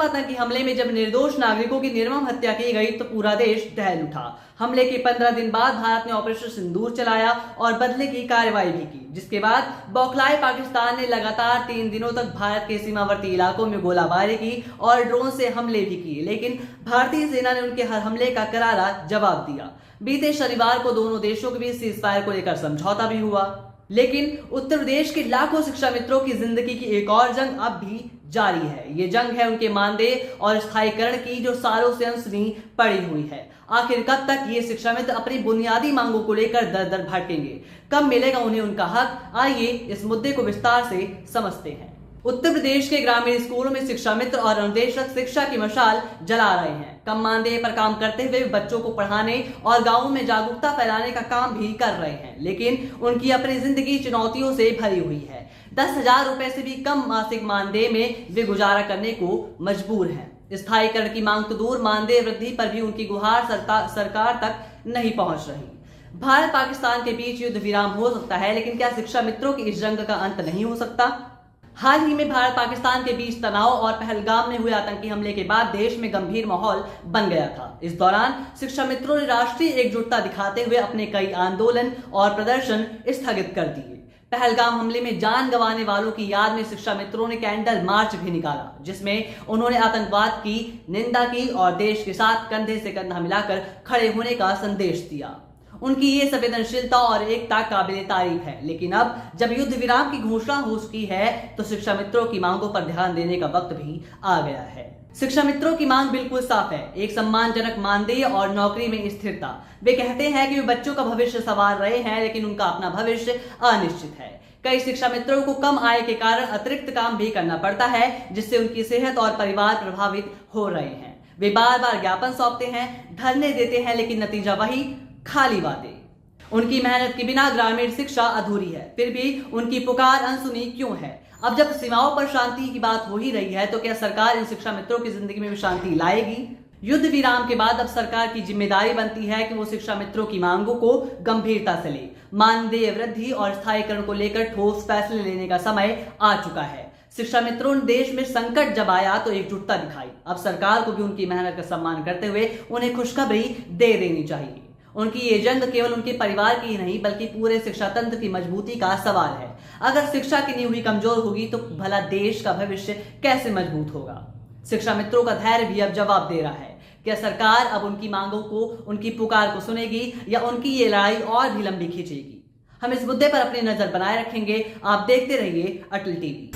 आतंकी हमले में जब निर्दोष नागरिकों की निर्मम हत्या की गई तो पूरा देश दहल उठा। हमले के 15 दिन बाद भारत ने ऑपरेशन सिंदूर चलाया और बदले की कार्रवाई भी की, जिसके बाद बौखलाए पाकिस्तान ने लगातार 3 दिनों तक भारत के सीमावर्ती इलाकों में गोलाबारी की और ड्रोन से हमले भी किए, लेकिन भारतीय सेना ने उनके हर हमले का करारा जवाब दिया। बीते शनिवार को दोनों देशों के बीच सीजफायर को लेकर समझौता भी हुआ, लेकिन उत्तर प्रदेश के लाखों शिक्षा मित्रों की जिंदगी की एक और जंग अब भी जारी है। ये जंग है उनके मानदेय और स्थायीकरण की, जो सालों से अनसुनी पड़ी हुई है। आखिर कब तक ये शिक्षा मित्र अपनी बुनियादी मांगों को लेकर दर दर भटकेंगे? कब मिलेगा उन्हें उनका हक? आइए इस मुद्दे को विस्तार से समझते हैं। उत्तर प्रदेश के ग्रामीण स्कूलों में शिक्षा मित्र और अनुदेशक शिक्षा की मशाल जला रहे हैं। कम मानदेय पर काम करते हुए बच्चों को पढ़ाने और गांवों में जागरूकता फैलाने का काम भी कर रहे हैं, लेकिन उनकी अपनी जिंदगी चुनौतियों से भरी हुई है। 10,000 रुपए से भी कम मासिक मानदेय में वे गुजारा करने को मजबूर हैं। स्थायीकरण की मांग तो दूर, मानदेय वृद्धि पर भी उनकी गुहार सरकार तक नहीं पहुंच रही। भारत पाकिस्तान के बीच युद्ध विराम हो सकता है, लेकिन क्या शिक्षा मित्रों की इस जंग का अंत नहीं हो सकता? हाल ही में भारत पाकिस्तान के बीच तनाव और पहलगाम में हुए आतंकी हमले के बाद देश में गंभीर माहौल बन गया था। इस दौरान शिक्षा मित्रों ने राष्ट्रीय एकजुटता दिखाते हुए अपने कई आंदोलन और प्रदर्शन स्थगित कर दिए। पहलगाम हमले में जान गंवाने वालों की याद में शिक्षा मित्रों ने कैंडल मार्च भी निकाला, जिसमें उन्होंने आतंकवाद की निंदा की और देश के साथ कंधे से कंधा मिलाकर खड़े होने का संदेश दिया। उनकी ये संवेदनशीलता और एकता काबिले तारीफ है, लेकिन अब जब युद्ध विराम की घोषणा हो चुकी है तो शिक्षा मित्रों की मांगों पर ध्यान देने का वक्त भी आ गया है। शिक्षा मित्रों की मांग बिल्कुल साफ है, एक सम्मानजनक मानदेय और नौकरी में स्थिरता। वे कहते हैं कि वे बच्चों का भविष्य संवार रहे हैं, लेकिन उनका अपना भविष्य अनिश्चित है। कई शिक्षा मित्रों को कम आय के कारण अतिरिक्त काम भी करना पड़ता है, जिससे उनकी सेहत और परिवार प्रभावित हो रहे हैं। वे बार बार ज्ञापन सौंपते हैं, धरने देते हैं, लेकिन नतीजा वही, खाली बातें। उनकी मेहनत के बिना ग्रामीण शिक्षा अधूरी है, फिर भी उनकी पुकार अनसुनी क्यों है? अब जब सीमाओं पर शांति की बात हो ही रही है, तो क्या सरकार इन शिक्षा मित्रों की जिंदगी में भी शांति लाएगी? युद्ध विराम के बाद अब सरकार की जिम्मेदारी बनती है कि वो शिक्षा मित्रों की मांगों को गंभीरता से ले। मानदेय वृद्धि और स्थायीकरण को लेकर ठोस फैसले लेने का समय आ चुका है। शिक्षा मित्रों ने देश में संकट जब आया तो एकजुटता दिखाई। अब सरकार को भी उनकी मेहनत का सम्मान करते हुए उन्हें खुशखबरी दे देनी चाहिए। उनकी ये जंग केवल उनके परिवार की ही नहीं, बल्कि पूरे शिक्षा तंत्र की मजबूती का सवाल है। अगर शिक्षा की नींव ही कमजोर होगी तो भला देश का भविष्य कैसे मजबूत होगा? शिक्षा मित्रों का धैर्य भी अब जवाब दे रहा है। क्या सरकार अब उनकी मांगों को, उनकी पुकार को सुनेगी या उनकी ये लड़ाई और भी लंबी खींचेगी? हम इस मुद्दे पर अपनी नजर बनाए रखेंगे। आप देखते रहिए अटल टीवी।